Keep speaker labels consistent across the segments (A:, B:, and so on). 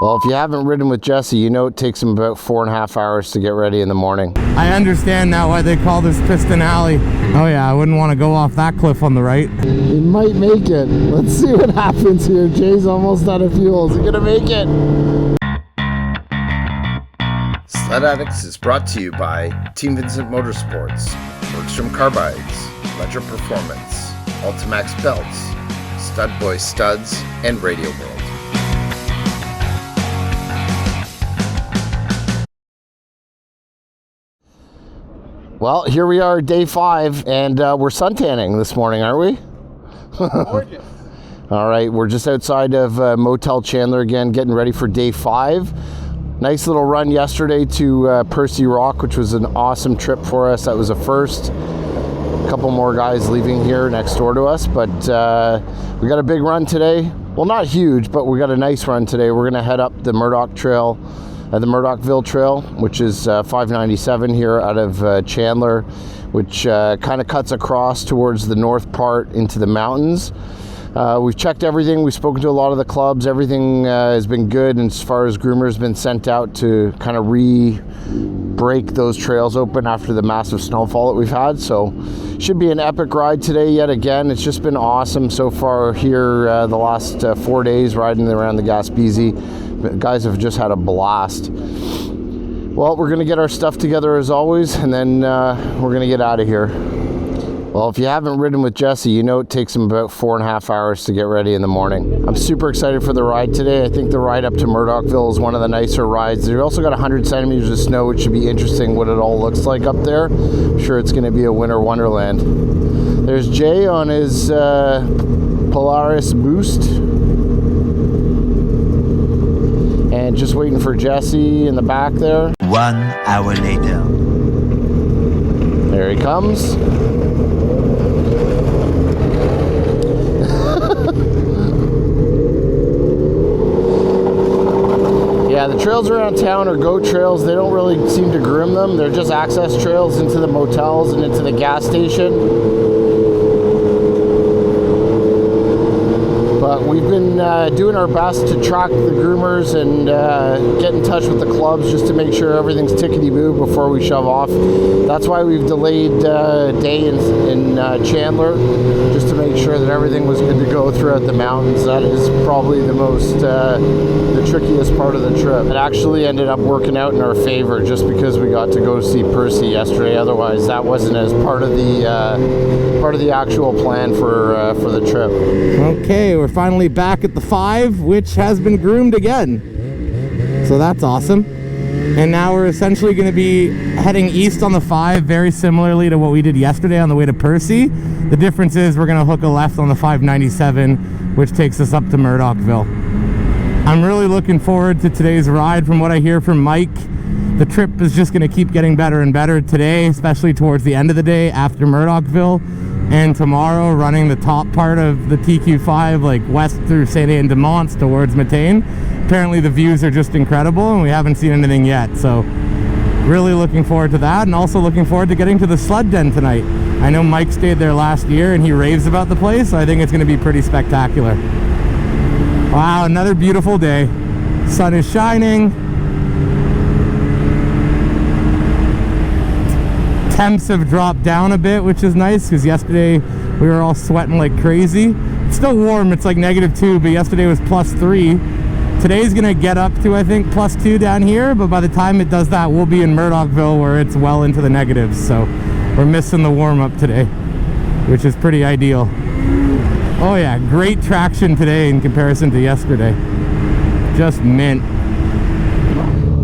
A: Well, if you haven't ridden with Jesse, you know it takes him about 4.5 hours to get ready in the morning.
B: I understand now why they call this Piston Alley. Oh yeah, I wouldn't want to go off that cliff on the right.
A: He might make it. Let's see what happens here. Jay's almost out of fuel. Is he gonna make it? Sledaddicz is brought to you by Team Vincent Motorsports, Bergstrom Carbides, Ledger Performance, Ultimax Belts, Stud Boy Studs, and Radio World. Well, here we are, day 5, and we're suntanning this morning, aren't we?
B: Gorgeous.
A: All right, we're just outside of Motel Chandler again, getting ready for day 5. Nice little run yesterday to Percy Rock, which was an awesome trip for us. That was a first. A couple more guys leaving here next door to us, but we got a big run today. Well, not huge, but we got a nice run today. We're gonna head up the Murdochville Trail, which is 597 here out of Chandler, which kind of cuts across towards the north part into the mountains. We've checked everything. We've spoken to a lot of the clubs. Everything has been good, and as far as groomers been sent out to kind of break those trails open after the massive snowfall that we've had. So should be an epic ride today yet again. It's just been awesome so far here the last 4 days riding around the Gaspe. Guys have just had a blast. Well, we're gonna get our stuff together as always, and then we're gonna get out of here. Well, if you haven't ridden with Jesse, you know it takes him about 4.5 hours to get ready in the morning. I'm super excited for the ride today. I think the ride up to Murdochville is one of the nicer rides. They've also got 100 centimeters of snow, which should be interesting what it all looks like up there. I'm sure it's gonna be a winter wonderland. There's Jay on his Polaris Boost. And just waiting for Jesse in the back there.
C: 1 hour later.
A: There he comes. Yeah, the trails around town are goat trails. They don't really seem to groom them. They're just access trails into the motels and into the gas station. But we've been doing our best to track the groomers and get in touch with the clubs just to make sure everything's tickety-boo before we shove off. That's why we've delayed day in Chandler, just to make sure that everything was good to go throughout the mountains. That is probably the most, the trickiest part of the trip. It actually ended up working out in our favor just because we got to go see Percy yesterday. Otherwise, that wasn't as part of the actual plan for the trip.
B: Okay, we're finally back at the 5, which has been groomed again. So that's awesome. And now we're essentially going to be heading east on the 5, very similarly to what we did yesterday on the way to Percy. The difference is we're going to hook a left on the 597, which takes us up to Murdochville. I'm really looking forward to today's ride. From what I hear from Mike, the trip is just going to keep getting better and better today, especially towards the end of the day after Murdochville. And tomorrow, running the top part of the TQ5, like west through Saint Anne de Monts towards Matane. Apparently the views are just incredible, and we haven't seen anything yet. So really looking forward to that, and also looking forward to getting to the Sled Den tonight. I know Mike stayed there last year, and he raves about the place, so I think it's going to be pretty spectacular. Wow, another beautiful day. Sun is shining. Temps have dropped down a bit, which is nice, because yesterday we were all sweating like crazy. It's still warm, it's like -2, but yesterday was +3. Today's gonna get up to, I think, +2 down here, but by the time it does that, we'll be in Murdochville where it's well into the negatives. So we're missing the warm-up today, which is pretty ideal. Oh yeah, great traction today in comparison to yesterday. Just mint.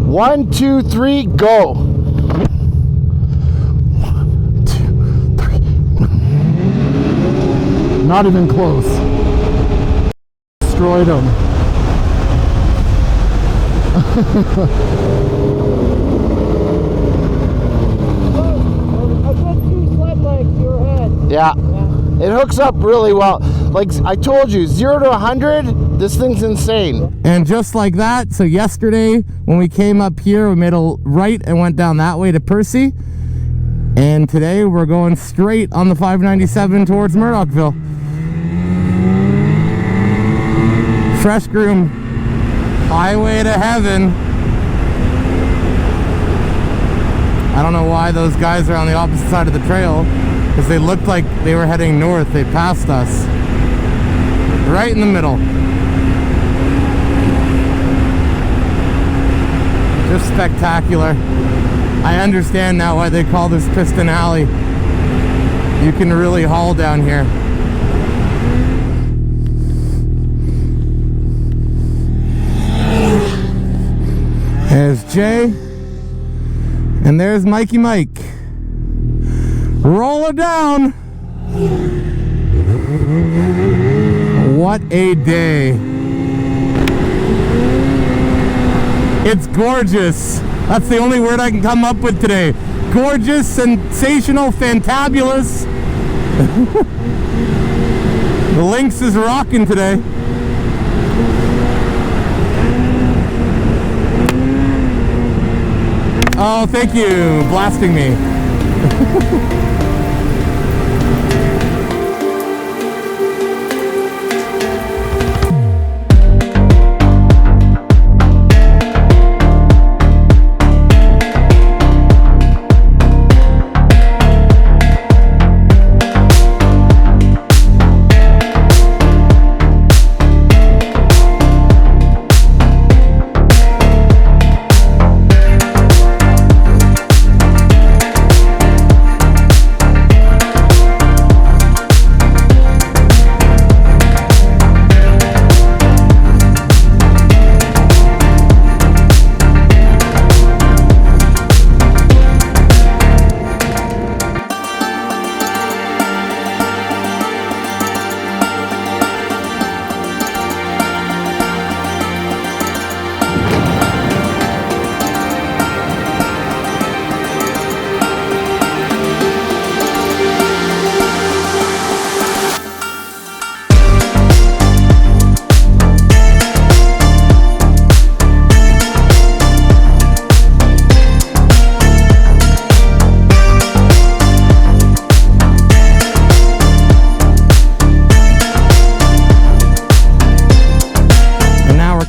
A: 1, 2, 3, go. Not even close. Destroyed him. Yeah, it hooks up really well. Like I told you, 0 to 100, this thing's insane.
B: And just like that, so yesterday when we came up here, we made a right and went down that way to Percy. And today we're going straight on the 597 towards Murdochville. Fresh groom. Highway to heaven. I don't know why those guys are on the opposite side of the trail, because they looked like they were heading north. They passed us. Right in the middle. Just spectacular. I understand now why they call this Piston Alley. You can really haul down here. There's Jay. And there's Mikey Mike. Roll it down. What a day. It's gorgeous. That's the only word I can come up with today. Gorgeous, sensational, fantabulous. The Lynx is rocking today. Oh, thank you, blasting me.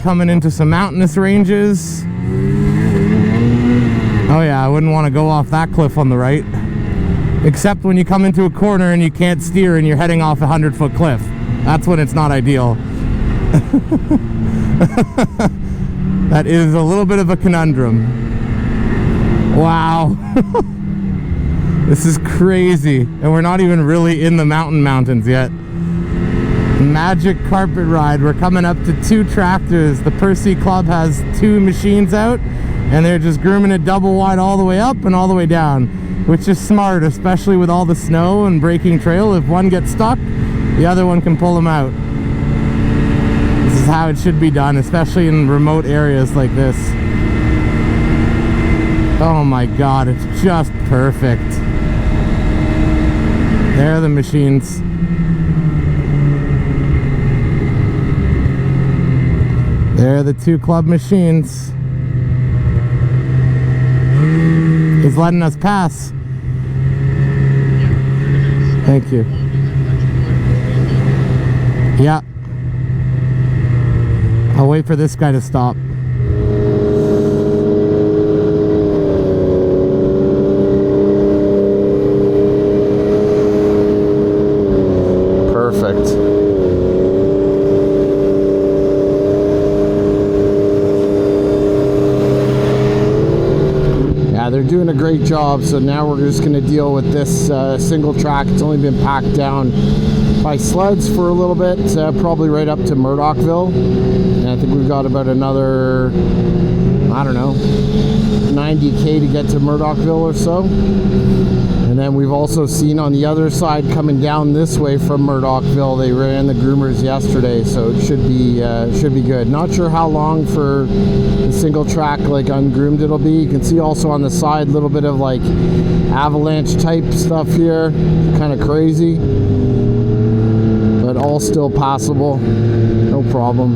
B: Coming into some mountainous ranges. Oh yeah, I wouldn't want to go off that cliff on the right. Except when you come into a corner and you can't steer and you're heading off a 100-foot cliff. That's when it's not ideal. That is a little bit of a conundrum. Wow. This is crazy. And we're not even really in the mountains yet. Magic carpet ride. We're coming up to 2 tractors. The Percy Club has 2 machines out, and they're just grooming it double wide all the way up and all the way down, which is smart, especially with all the snow and breaking trail. If one gets stuck, the other one can pull them out. This is how it should be done, especially in remote areas like this. Oh my god, it's just perfect. There are the machines. There are the 2 club machines. He's letting us pass. Thank you. Yeah. I'll wait for this guy to stop.
A: Perfect. They're doing a great job, so now we're just going to deal with this single track. It's only been packed down by sleds for a little bit, probably right up to Murdochville. And I think we've got about another, I don't know, 90K to get to Murdochville or so. And then we've also seen on the other side coming down this way from Murdochville, they ran the groomers yesterday, so it should be good. Not sure how long for the single track, like ungroomed, it'll be. You can see also on the side a little bit of like avalanche type stuff here, kind of crazy, but all still passable, no problem.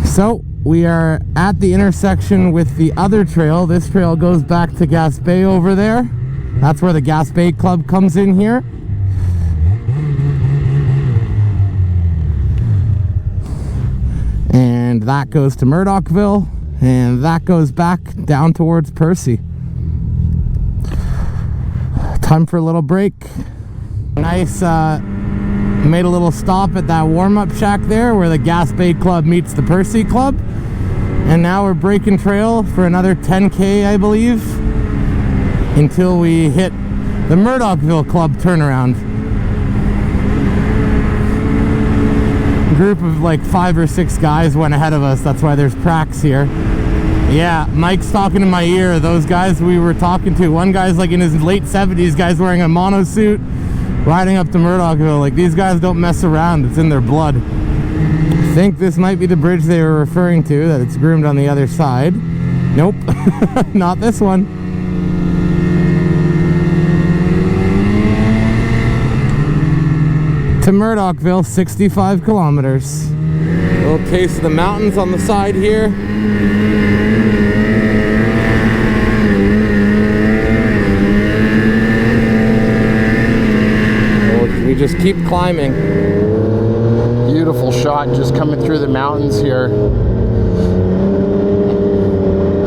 A: So we are at the intersection with the other trail. This trail goes back to Gaspe over there. That's where the Gaspe Club comes in here.
B: and that goes to Murdochville, and that goes back down towards Percy. Time for a little break. Nice, made a little stop at that warm-up shack there where the Gaspe Club meets the Percy Club. And now we're breaking trail for another 10K, I believe, until we hit the Murdochville Club turnaround. A group of like 5 or 6 guys went ahead of us. That's why there's tracks here. Yeah, Mike's talking in my ear. Those guys we were talking to, one guy's like in his late 70s, guy's wearing a mono suit, riding up to Murdochville. Like, these guys don't mess around. It's in their blood. I think this might be the bridge they were referring to, that it's groomed on the other side. Nope, not this one. To Murdochville, 65 kilometers. A little taste of the mountains on the side here. We just keep climbing.
A: Beautiful shot just coming through the mountains here.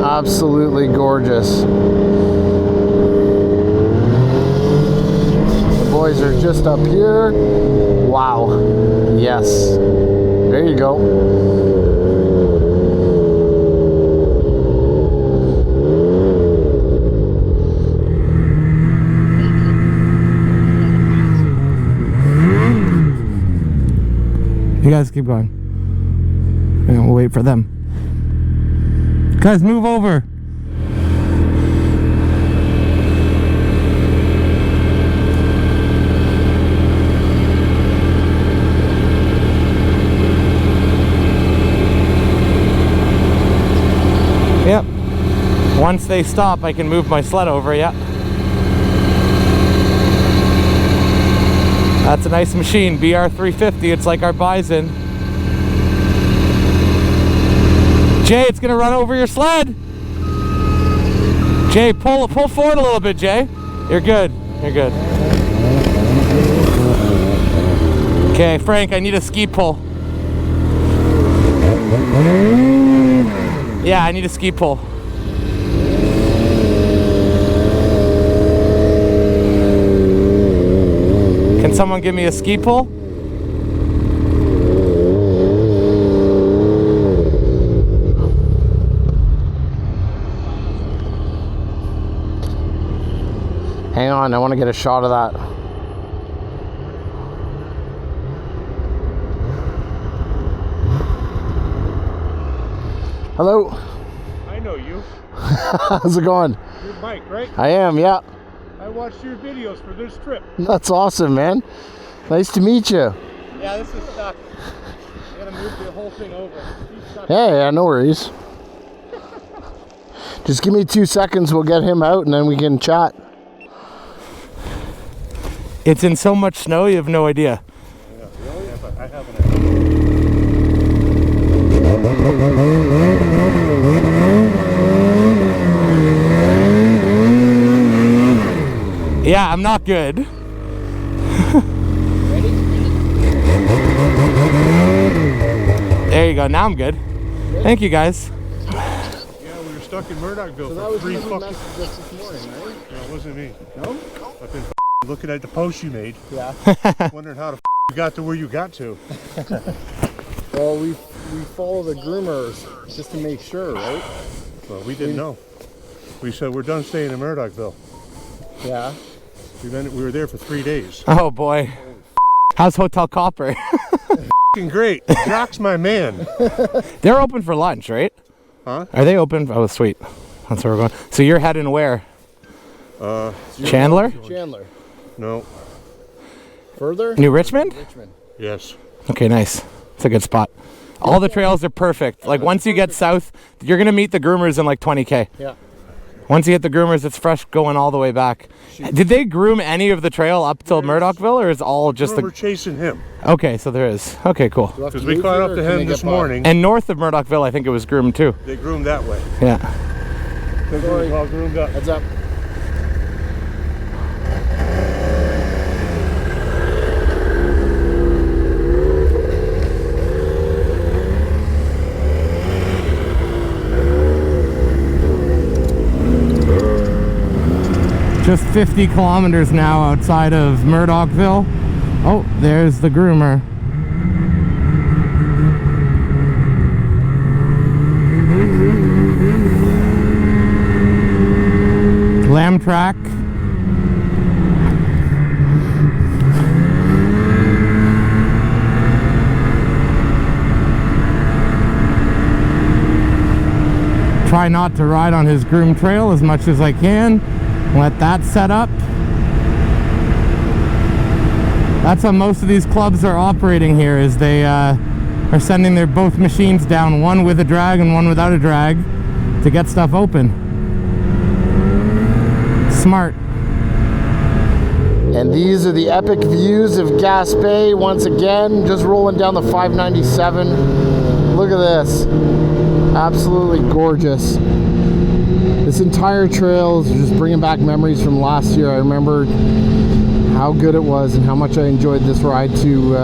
A: Absolutely gorgeous. The boys are just up here. Wow. Yes. There you go.
B: You guys keep going. And we'll wait for them. Guys, move over. Yep. Once they stop, I can move my sled over, yeah. That's a nice machine, BR350. It's like our Bison. Jay, it's gonna run over your sled. Jay, pull forward a little bit, Jay. You're good. You're good. Okay, Frank, I need a ski pull. Yeah, I need a ski pull. Can someone give me a ski pull?
A: Hang on, I want to get a shot of that. Hello.
D: I know you.
A: How's it going?
D: You're Mike, right?
A: I am, yeah.
D: I watched your videos for this trip.
A: That's awesome, man. Nice to meet you.
D: Yeah, this is stuck. I gotta move the whole thing over. He's stuck.
A: Hey, yeah, no worries. Just give me 2 seconds, we'll get him out and then we can chat.
B: It's in so much snow, you have no idea.
D: Yeah, really? Yeah, but I haven't.
B: Yeah, I'm not good.
A: Ready?
B: There you go, now I'm good. Thank you, guys.
D: Yeah, we were stuck in Murdochville for 3 fucking...
A: this morning, right?
D: No, it wasn't me.
A: No?
D: I've been looking at the post you made.
A: Yeah.
D: Wondering how the you got to where you got to.
A: Well, we follow the groomers just to make sure, right?
D: Well, we didn't know. We said we're done staying in Murdochville.
A: Yeah.
D: We were there for 3 days.
B: Oh boy. How's Hotel Copper?
D: Fucking great. Jock's my man.
B: They're open for lunch, right?
D: Huh?
B: Are they open? Oh, sweet. That's where we're going. So you're heading where? Chandler?
A: Chandler.
D: No.
A: Further?
B: New Richmond?
A: Richmond.
D: Yes.
B: Okay, nice. It's a good spot. All the trails are perfect. Like once you get south, you're gonna meet the groomers in like 20K.
A: Yeah.
B: Once you hit the groomers, it's fresh going all the way back. Did they groom any of the trail up till Murdochville, or is all just
D: We're chasing him.
B: Okay, so there is. Okay, cool.
D: Because we caught up to him this morning.
B: And north of Murdochville, I think it was groomed too.
D: They groomed that way.
B: Yeah.
A: Sorry.
D: All groomed up.
A: Heads up.
B: Just 50 kilometers now outside of Murdochville. Oh, there's the groomer. Lamb track. Try not to ride on his groom trail as much as I can. Let that set up. That's how most of these clubs are operating here, is they are sending their both machines down, one with a drag and one without a drag, to get stuff open. Smart.
A: And these are the epic views of Gaspe once again, just rolling down the 597. Look at this. Absolutely gorgeous. This entire trail is just bringing back memories from last year. I remember how good it was and how much I enjoyed this ride to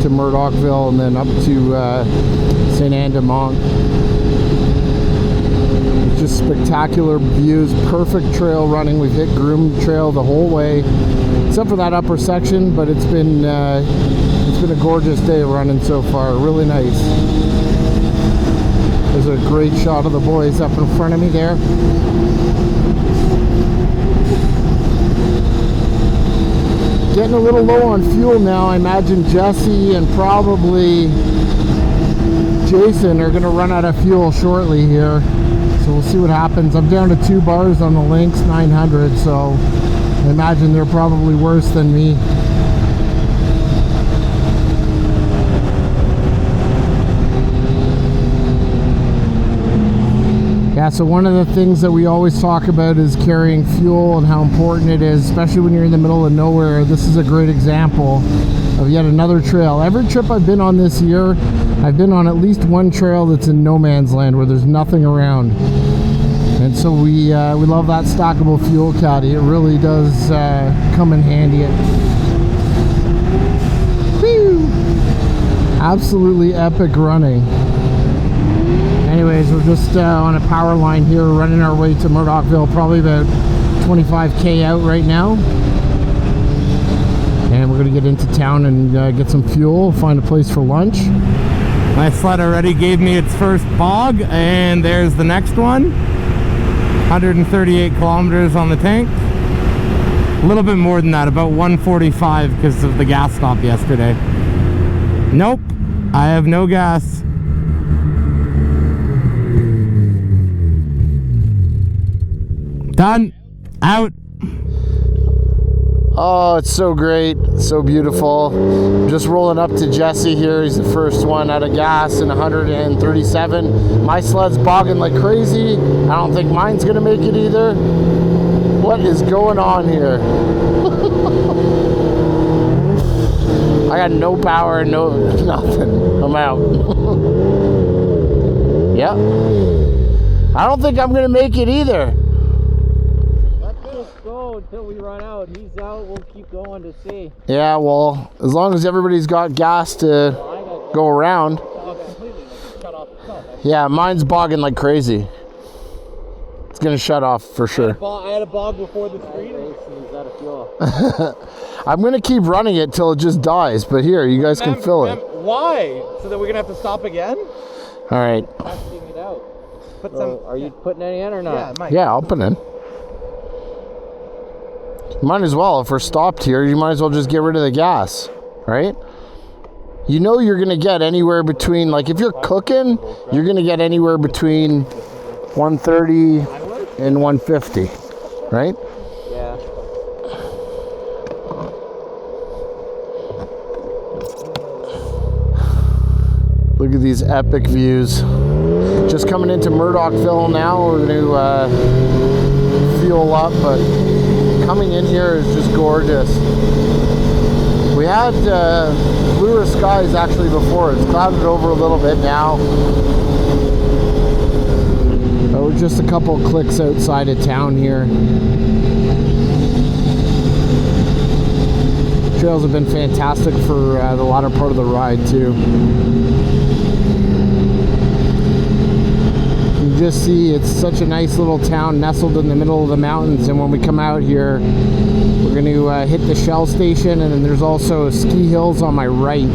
A: Murdochville and then up to Saint-Anne-de-Mont. It's just spectacular views, perfect trail running. We've hit groomed trail the whole way, except for that upper section, but it's been a gorgeous day running so far. Really nice. There's a great shot of the boys up in front of me there. Getting a little low on fuel now. I imagine Jesse and probably Jason are going to run out of fuel shortly here. So we'll see what happens. I'm down to 2 bars on the Lynx 900, so I imagine they're probably worse than me. Yeah, so one of the things that we always talk about is carrying fuel and how important it is, especially when you're in the middle of nowhere. This is a great example of yet another trail. Every trip I've been on this year, I've been on at least one trail that's in no man's land where there's nothing around. And so we love that stackable fuel caddy. It really does come in handy. Whew! Absolutely epic running. Anyways, we're just on a power line here, running our way to Murdochville, probably about 25k out right now. And we're going to get into town and get some fuel, find a place for lunch.
B: My sled already gave me its first bog, and there's the next one. 138 kilometers on the tank. A little bit more than that, about 145 because of the gas stop yesterday. Nope, I have no gas. Done. Out.
A: Oh, it's so great, so beautiful. Just rolling up to Jesse here. He's the first one out of gas in 137. My sled's bogging like crazy. I don't think mine's gonna make it either. What is going on here? I got no power, no nothing. I'm out. Yep. I don't think I'm gonna make it either.
D: Until we run out. He's out. We'll keep going to see.
A: Yeah, well, as long as everybody's got gas to go around.
D: Completely shut off the top.
A: Yeah, mine's bogging like crazy. It's gonna shut off for sure.
D: I had a bog before the screen. He's out of fuel.
A: I'm gonna keep running it till it just dies. But here, you guys can fill it.
D: Why? So that we're gonna have to stop again?
A: All right.
D: Testing it out. Put some. Are you putting any in or not?
E: Yeah, Mike.
A: Yeah, I'll put in. Might as well, if we're stopped here, you might as well just get rid of the gas, right? You know you're gonna get anywhere between, like if you're cooking, you're gonna get anywhere between 130 and 150, right?
D: Yeah.
A: Look at these epic views. Just coming into Murdochville now. We're gonna fuel up, but coming in here is just gorgeous. We had bluer skies actually before. It's clouded over a little bit now. But we're just a couple clicks outside of town here. Trails have been fantastic for the latter part of the ride too. You just see it's such a nice little town nestled in the middle of the mountains. And when we come out here, we're going to hit the Shell station, and then there's also ski hills on my right.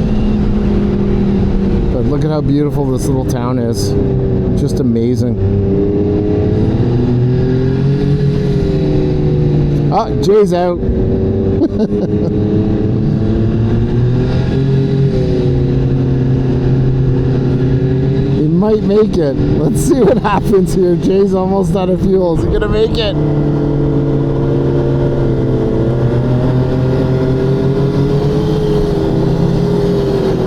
A: But look at how beautiful this little town is. Just amazing. Oh, Jay's out. He might make it. Let's see what happens here. Jay's almost out of fuel. Is he gonna make it?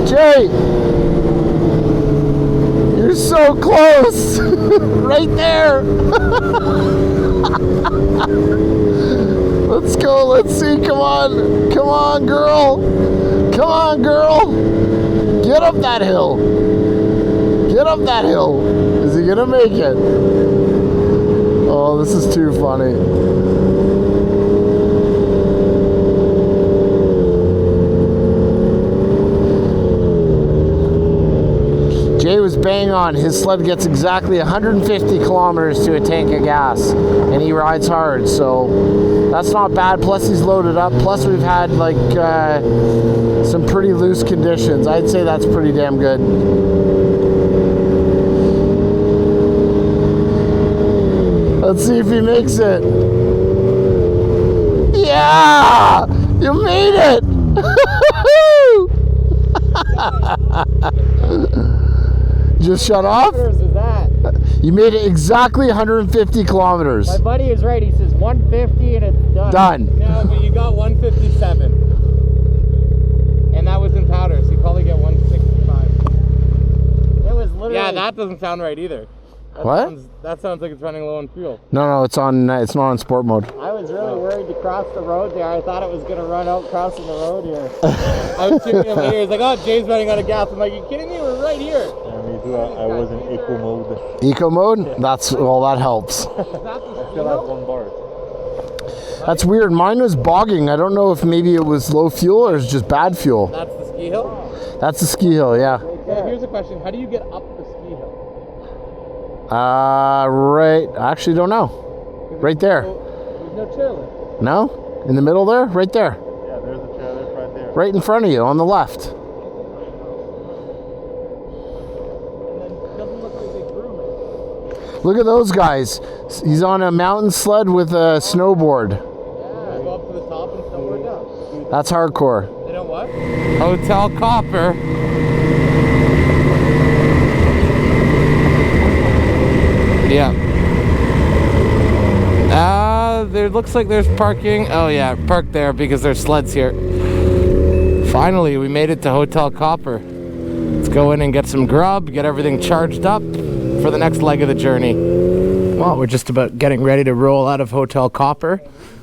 A: Jay! You're so close! Right there! Let's go, let's see, come on. Come on, girl. Come on, girl. Get up that hill. Get up that hill. Is he gonna make it? Oh, this is too funny. Jay was bang on. His sled gets exactly 150 kilometers to a tank of gas, and he rides hard, so that's not bad. Plus he's loaded up. Plus we've had like some pretty loose conditions. I'd say that's pretty damn good. Let's see if he makes it. Yeah! You made it! Just shut off?
D: What is that?
A: You made it exactly 150 kilometers.
D: My buddy is right. He says 150 and it's done.
A: Done.
D: No, but you got 157. And that was in powder, so you probably get 165. It was literally... Yeah, that doesn't sound right either. That sounds like it's running low on fuel.
A: No, it's on. It's not on sport mode.
D: I was really worried to cross the road there. I thought it was going to run out crossing the road here. I was shooting him later. He's like, oh, Jay's running out of gas. I'm like, you kidding me? We're right here.
E: I was in eco mode.
A: Eco mode? That's, well, that helps.
E: I still have 1 bar.
A: That's weird. Mine was bogging. I don't know if maybe it was low fuel or it's just bad fuel.
D: That's the ski hill?
A: That's the ski hill, yeah.
D: Here's a question. How do you get up the ski hill?
A: Right. I actually don't know. Right there.
D: There's no chairlift.
A: No? In the middle there? Right there.
E: Yeah, there's a chairlift right there.
A: Right in front of you, on the left. Look at those guys. He's on a mountain sled with a snowboard.
D: Yeah, go up to the top and snowboard down.
A: That's hardcore.
D: They don't what?
B: Hotel Copper. Yeah. There looks like there's parking. Oh yeah, park there because there's sleds here. Finally, we made it to Hotel Copper. Let's go in and get some grub, get everything charged up for the next leg of the journey. Well, we're just about getting ready to roll out of Hotel Copper.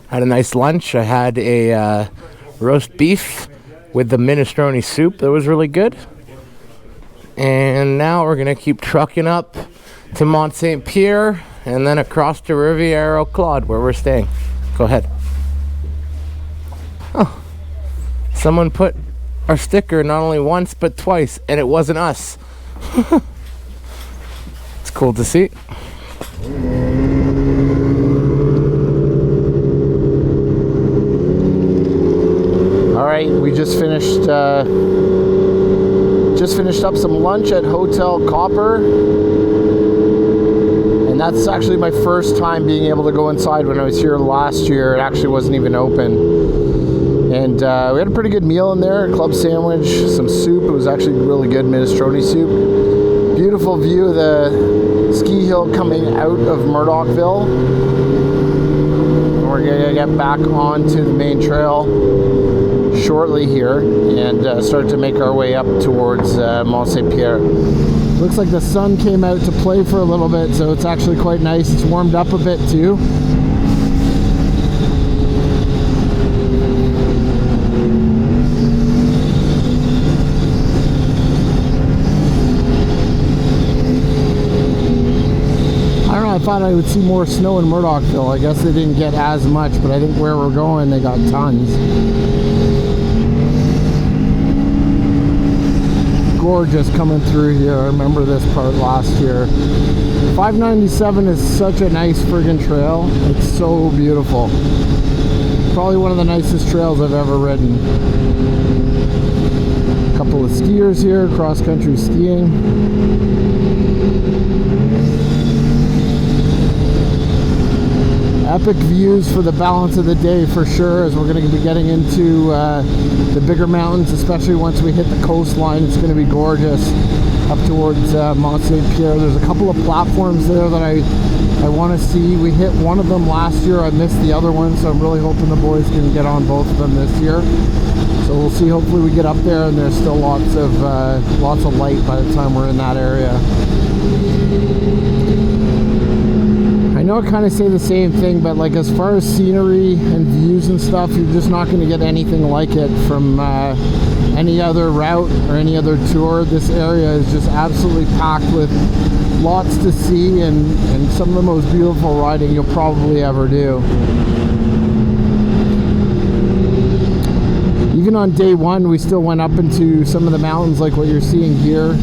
B: Had a nice lunch. I had a roast beef with the minestrone soup that was really good. And now we're gonna keep trucking up to Mont Saint-Pierre and then across to Riviere Au Claude where we're staying. Go ahead. Oh, someone put our sticker not only once but twice, and it wasn't us. It's cool to see.
A: All right, we just finished up some lunch at Hotel Copper, and that's actually my first time being able to go inside. When I was here last year, it actually wasn't even open, and we had a pretty good meal in there, a club sandwich, some soup. It was actually really good minestrone soup. Beautiful view of the ski hill coming out of Murdochville. We're gonna get back onto the main trail shortly here and start to make our way up towards Mont Saint-Pierre. Looks like the sun came out to play for a little bit, so it's actually quite nice. It's warmed up a bit too. I thought I would see more snow in Murdochville. I guess they didn't get as much, but I think where we're going, they got tons. Gorgeous coming through here. I remember this part last year. 597 is such a nice friggin' trail. It's so beautiful. Probably one of the nicest trails I've ever ridden. A couple of skiers here, cross-country skiing. Epic views for the balance of the day for sure, as we're going to be getting into the bigger mountains, especially once we hit the coastline. It's going to be gorgeous up towards Mont Saint-Pierre. There's a couple of platforms there that I want to see. We hit one of them last year. I missed the other one, so I'm really hoping the boys can get on both of them this year. So we'll see. Hopefully we get up there and there's still lots of light by the time we're in that area. I know I kind of say the same thing, but like as far as scenery and views and stuff, you're just not going to get anything like it from any other route or any other tour. This area is just absolutely packed with lots to see and some of the most beautiful riding you'll probably ever do. Even on day one, we still went up into some of the mountains like what you're seeing here.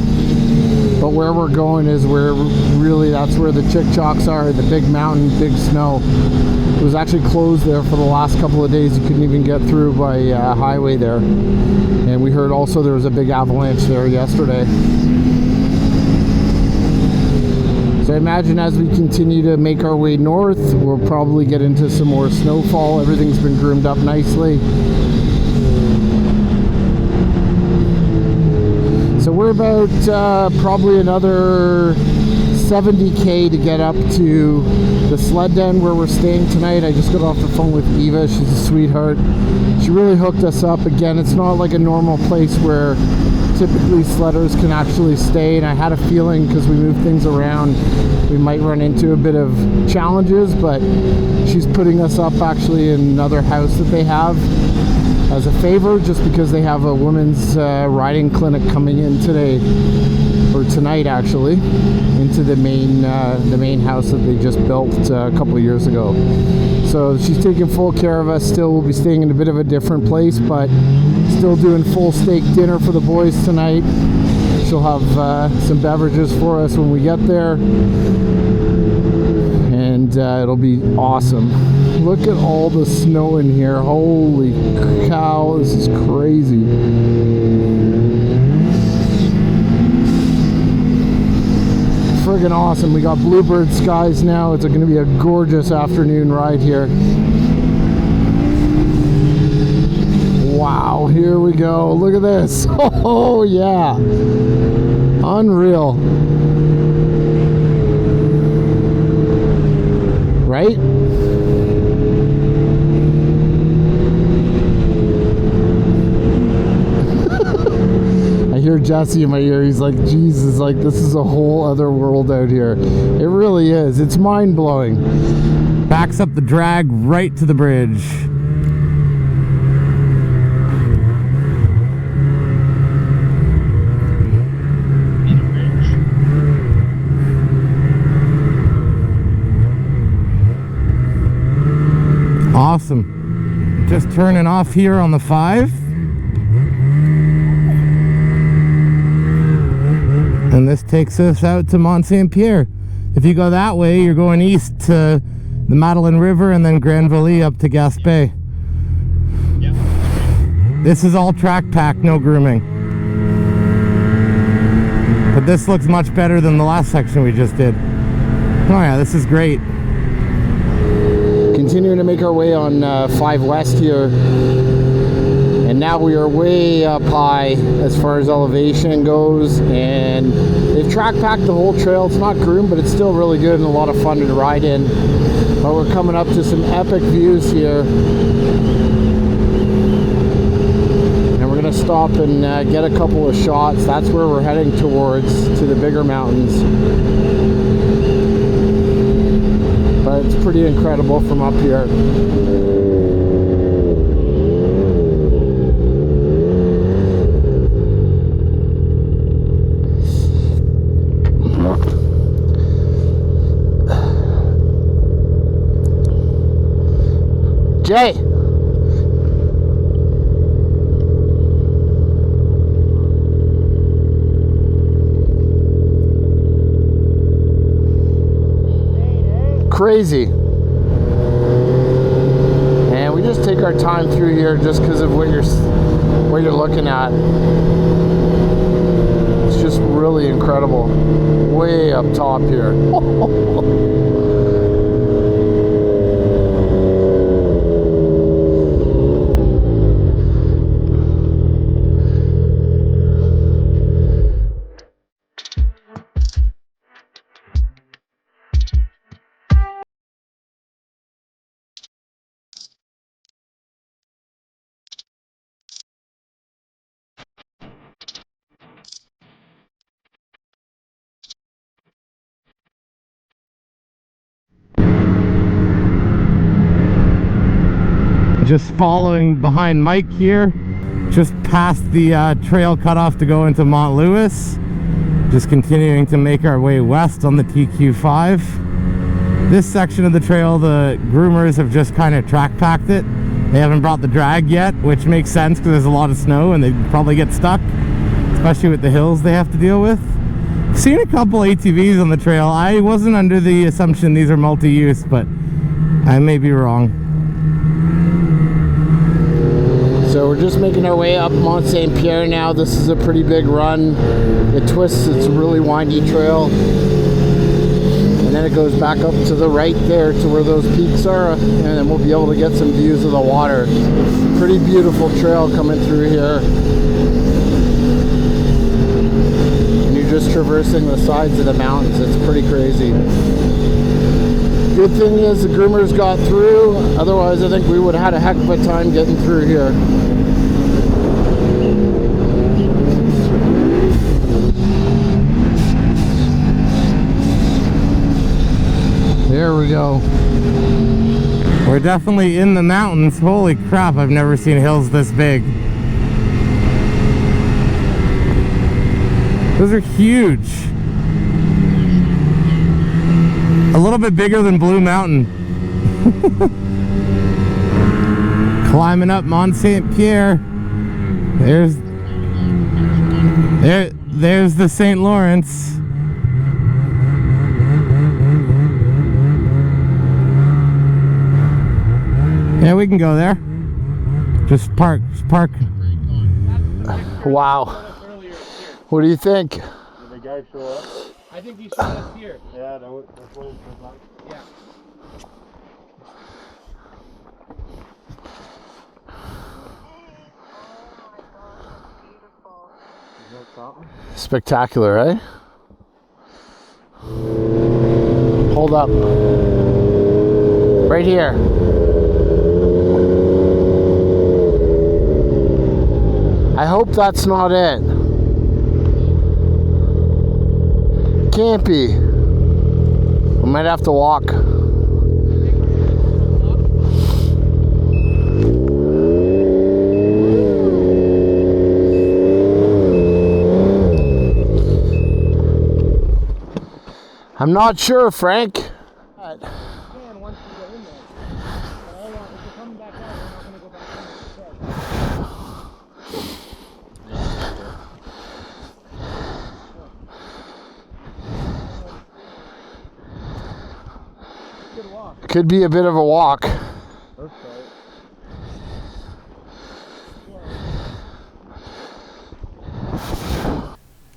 A: But where we're going is where really, that's where the chick-chocks are, the big mountain, big snow. It was actually closed there for the last couple of days. You couldn't even get through by highway there. And we heard also there was a big avalanche there yesterday. So I imagine as we continue to make our way north, we'll probably get into some more snowfall. Everything's been groomed up nicely. So we're about probably another 70K to get up to the Sled Den where we're staying tonight. I just got off the phone with Eva. She's a sweetheart. She really hooked us up. Again, it's not like a normal place where typically sledders can actually stay, and I had a feeling because we move things around we might run into a bit of challenges, but she's putting us up actually in another house that they have as a favor, just because they have a women's riding clinic coming in today, or tonight actually, into the main house that they just built a couple of years ago. So she's taking full care of us. Still, we'll be staying in a bit of a different place, but still doing full steak dinner for the boys tonight. She'll have some beverages for us when we get there, and it'll be awesome. Look at all the snow in here. Holy cow, this is crazy. Friggin' awesome. We got bluebird skies now. It's going to be a gorgeous afternoon ride here. Wow, here we go. Look at this. Oh yeah, unreal, right? I hear Jesse in my ear. He's like, Jesus, like this is a whole other world out here. It really is. It's mind-blowing.
B: Backs up the drag right to the bridge. Awesome. Just turning off here on the 5. And this takes us out to Mont Saint-Pierre. If you go that way, you're going east to the Madeleine River and then Granville up to Gaspe. Yep. This is all track pack, no grooming. But this looks much better than the last section we just did. Oh yeah, this is great.
A: Continuing to make our way on 5 West here, and now we are way up high as far as elevation goes, and they've track packed the whole trail. It's not groomed, but it's still really good and a lot of fun to ride in. But we're coming up to some epic views here, and we're gonna stop and get a couple of shots. That's where we're heading towards, to the bigger mountains. But it's pretty incredible from up here. Jay! crazy. And we just take our time through here just because of what you're looking at. It's just really incredible. Way up top here.
B: Just following behind Mike here, just past the trail cutoff to go into Mont Louis. Just continuing to make our way west on the TQ5. This section of the trail, the groomers have just kind of track packed it. They haven't brought the drag yet, which makes sense because there's a lot of snow and they probably get stuck, especially with the hills they have to deal with. I've seen a couple ATVs on the trail. I wasn't under the assumption these are multi-use, but I may be wrong.
A: So we're just making our way up Mont Saint-Pierre now. This is a pretty big run. It twists, it's a really windy trail. And then it goes back up to the right there to where those peaks are. And then we'll be able to get some views of the water. Pretty beautiful trail coming through here. And you're just traversing the sides of the mountains. It's pretty crazy. Good thing is the groomers got through. Otherwise, I think we would have had a heck of a time getting through here.
B: There we go. We're definitely in the mountains. Holy crap, I've never seen hills this big. Those are huge. A little bit bigger than Blue Mountain. Climbing up Mont Saint-Pierre. There's the St. Lawrence. Yeah, we can go there. Just park.
A: Wow. What do you think?
E: Did the guy show up?
D: I think he showed us here.
E: Yeah, that's what it was like.
D: Yeah.
A: Spectacular, eh? Hold up. Right here. I hope that's not it. Can't be. I might have to walk. I'm not sure, Frank.
D: Once we get in there. But if we're coming back out, we're not going to go back in. Good walk.
A: Could be a bit of a walk.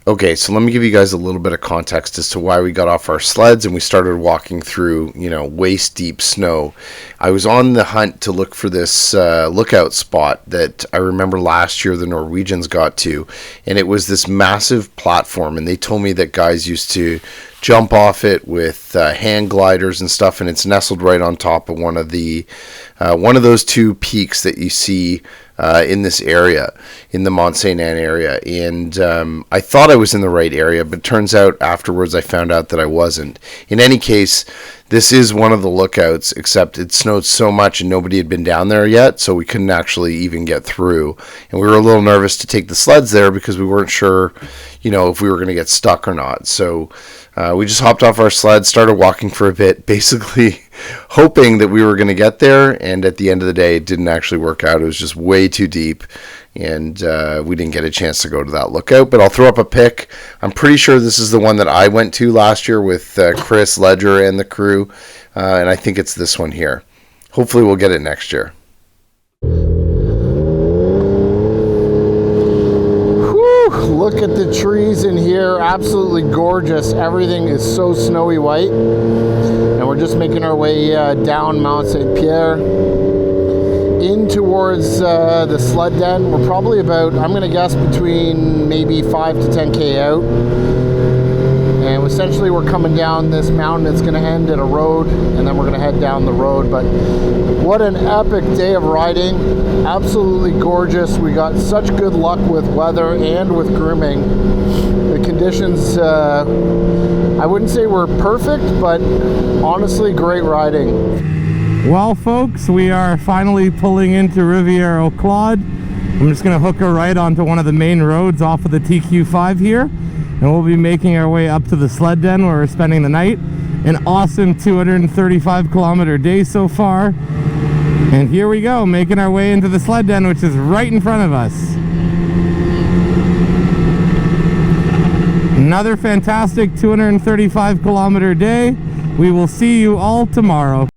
A: Okay, so let me give you guys a little bit of context as to why we got off our sleds and we started walking through, waist deep snow. I was on the hunt to look for this lookout spot that I remember last year the Norwegians got to, and it was this massive platform, and they told me that guys used to jump off it with hand gliders and stuff, and it's nestled right on top of one of those two peaks that you see in this area, in the Mont Saint-Anne area. And I thought I was in the right area, but turns out afterwards I found out that I wasn't. In any case, this is one of the lookouts, except it snowed so much and nobody had been down there yet, so we couldn't actually even get through. And we were a little nervous to take the sleds there because we weren't sure, if we were going to get stuck or not. So we just hopped off our sled, started walking for a bit, basically hoping that we were going to get there. And at the end of the day, it didn't actually work out. It was just way too deep. and we didn't get a chance to go to that lookout, but I'll throw up a pic. I'm pretty sure this is the one that I went to last year with Chris Ledger and the crew, and I think it's this one here. Hopefully we'll get it next year. Look at the trees in here, absolutely gorgeous. Everything is so snowy white. And we're just making our way down Mont Saint-Pierre in towards the Sled Den. We're probably about, I'm going to guess, between maybe 5 to 10K out. And essentially we're coming down this mountain. It's going to end at a road, and then we're going to head down the road. But what an epic day of riding. Absolutely gorgeous. We got such good luck with weather and with grooming. The conditions, I wouldn't say were perfect, but honestly great riding.
B: Well, folks, we are finally pulling into Riviere Au Claude. I'm just going to hook a right onto one of the main roads off of the TQ5 here, and we'll be making our way up to the Sled Den where we're spending the night. An awesome 235 kilometer day so far. And here we go, making our way into the Sled Den, which is right in front of us. Another fantastic 235 kilometer day. We will see you all tomorrow.